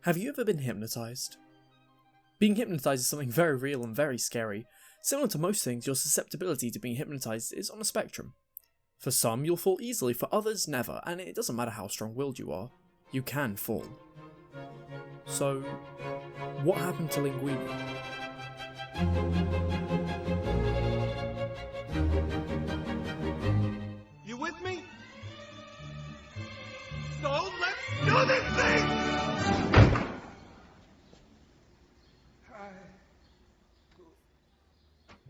Have you ever been hypnotised? Being hypnotised is something very real and very scary. Similar to most things, your susceptibility to being hypnotised is on a spectrum. For some, you'll fall easily, for others, never, and it doesn't matter how strong-willed you are, you can fall. So, what happened to Linguini? You with me? So let's do this thing!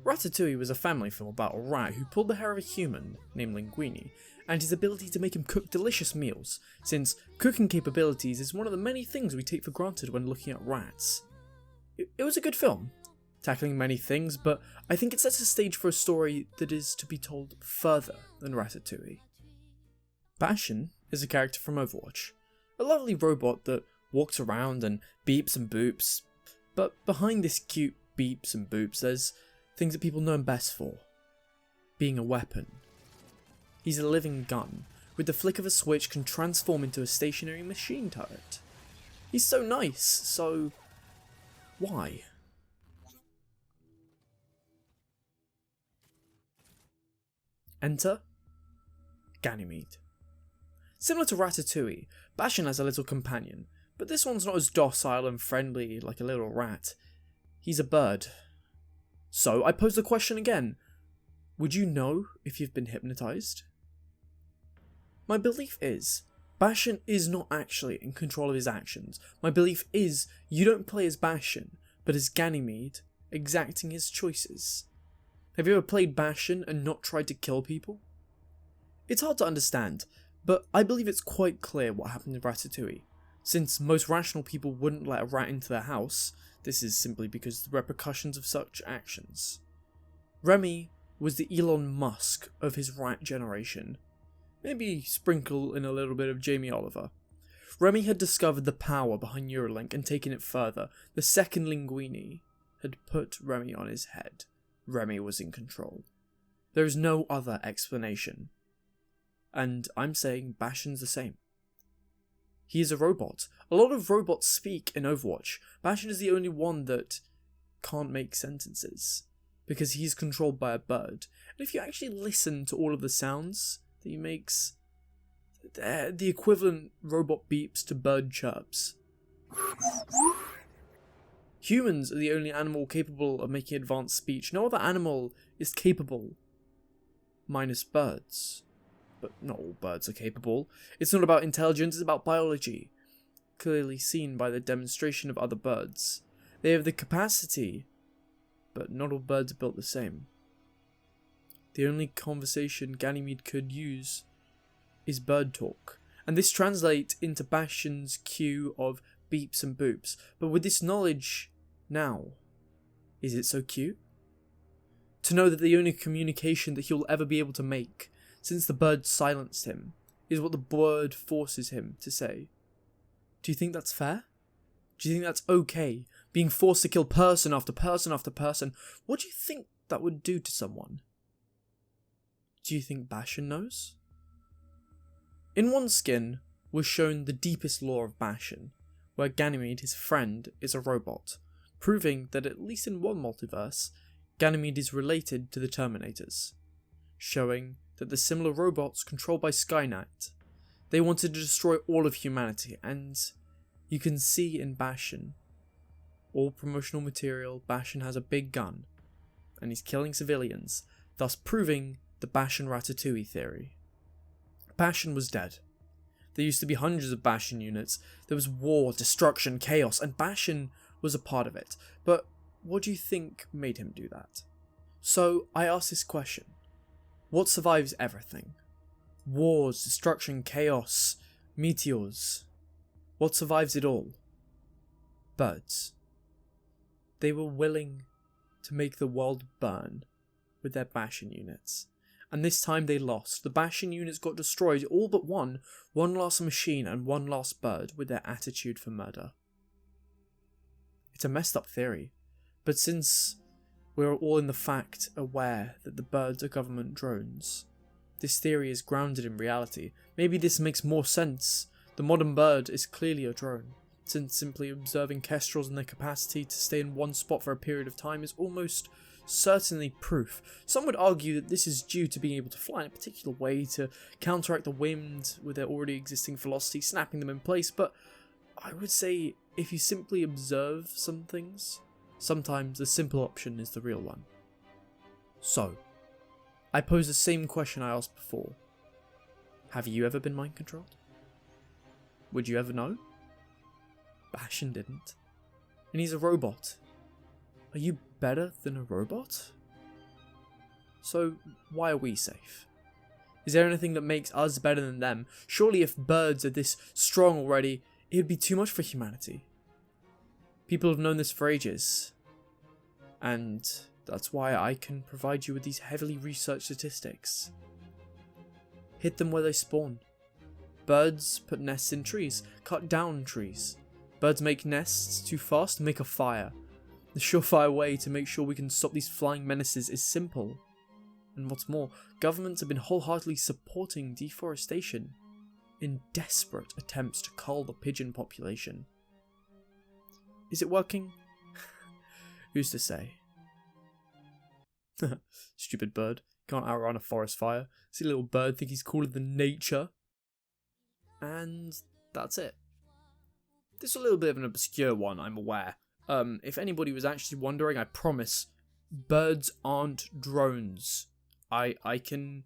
Rattatouillie was a family film about a rat who pulled the hair of a human, named Linguini, and his ability to make him cook delicious meals, since cooking capabilities is one of the many things we take for granted when looking at rats. It was a good film, tackling many things, but I think it sets the stage for a story that is to be told further than Rattatouillie. Bastion is a character from Overwatch, a lovely robot that walks around and beeps and boops, but behind this cute beeps and boops there's things that people know him best for. Being a weapon. He's a living gun, with the flick of a switch can transform into a stationary machine turret. He's so nice, so why? Enter Ganymede. Similar to Rattatouillie, Bastion has a little companion, but this one's not as docile and friendly like a little rat. He's a bird. So I pose the question again, would you know if you've been hypnotised? My belief is, Bastion is not actually in control of his actions. My belief is, you don't play as Bastion, but as Ganymede, exacting his choices. Have you ever played Bastion and not tried to kill people? It's hard to understand, but I believe it's quite clear what happened to Rattatouillie. Since most rational people wouldn't let a rat into their house, this is simply because of the repercussions of such actions. Remy was the Elon Musk of his rat generation. Maybe sprinkle in a little bit of Jamie Oliver. Remy had discovered the power behind Neuralink and taken it further. The second Linguini had put Remy on his head. Remy was in control. There is no other explanation. And I'm saying Bastion's the same. He is a robot. A lot of robots speak in Overwatch. Bastion is the only one that can't make sentences, because he's controlled by a bird. And if you actually listen to all of the sounds that he makes, they're the equivalent robot beeps to bird chirps. Humans are the only animal capable of making advanced speech. No other animal is capable, minus birds. But not all birds are capable. It's not about intelligence, it's about biology. Clearly seen by the demonstration of other birds. They have the capacity, but not all birds are built the same. The only conversation Ganymede could use is bird talk, and this translates into Bastion's cue of beeps and boops. But with this knowledge now, is it so cute? To know that the only communication that he'll ever be able to make, since the bird silenced him, is what the bird forces him to say. Do you think that's fair? Do you think that's okay? Being forced to kill person after person after person? What do you think that would do to someone? Do you think Bastion knows? In One Skin was shown the deepest lore of Bastion, where Ganymede, his friend, is a robot, proving that at least in one multiverse, Ganymede is related to the Terminators, showing that the similar robots controlled by Skynet, they wanted to destroy all of humanity, and you can see in Bastion, all promotional material, Bastion has a big gun, and he's killing civilians, thus proving the Bastion-Rattatouillie theory. Bastion was dead. There used to be hundreds of Bastion units, there was war, destruction, chaos, and Bastion was a part of it, but what do you think made him do that? So I ask this question. What survives everything? Wars, destruction, chaos, meteors. What survives it all? Birds. They were willing to make the world burn with their Bastion units. And this time they lost. The Bastion units got destroyed, all but one lost machine and one lost bird with their attitude for murder. It's a messed up theory, but since we're all in the fact aware that the birds are government drones, this theory is grounded in reality. Maybe this makes more sense. The modern bird is clearly a drone. since simply observing kestrels and their capacity to stay in one spot for a period of time is almost certainly proof. Some would argue that this is due to being able to fly in a particular way to counteract the wind with their already existing velocity, snapping them in place, but I would say if you simply observe some things, sometimes the simple option is the real one. So, I pose the same question I asked before. Have you ever been mind controlled? Would you ever know? Bastion didn't. And he's a robot. Are you better than a robot? So, why are we safe? Is there anything that makes us better than them? Surely if birds are this strong already, it would be too much for humanity. People have known this for ages. And that's why I can provide you with these heavily researched statistics. Hit them where they spawn. Birds put nests in trees, cut down trees. Birds make nests too fast to make a fire. The surefire way to make sure we can stop these flying menaces is simple. And what's more, governments have been wholeheartedly supporting deforestation in desperate attempts to cull the pigeon population. Is it working? Who's to say? Stupid bird. Can't outrun a forest fire. See a little bird think he's cooler than nature. And that's it. This is a little bit of an obscure one, I'm aware. If anybody was actually wondering, I promise, birds aren't drones. I can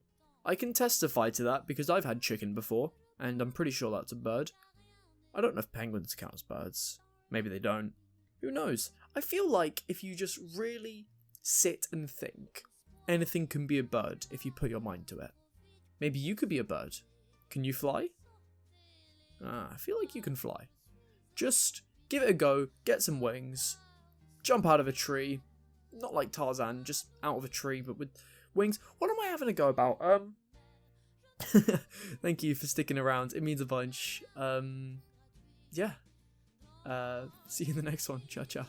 testify to that because I've had chicken before, and I'm pretty sure that's a bird. I don't know if penguins count as birds. Maybe they don't. Who knows? I feel like if you just really sit and think, anything can be a bird if you put your mind to it. Maybe you could be a bird. Can you fly? I feel like you can fly. Just give it a go, get some wings, jump out of a tree. Not like Tarzan, just out of a tree, but with wings. What am I having a go about? Thank you for sticking around. It means a bunch. Yeah. See you in the next one. Ciao, ciao.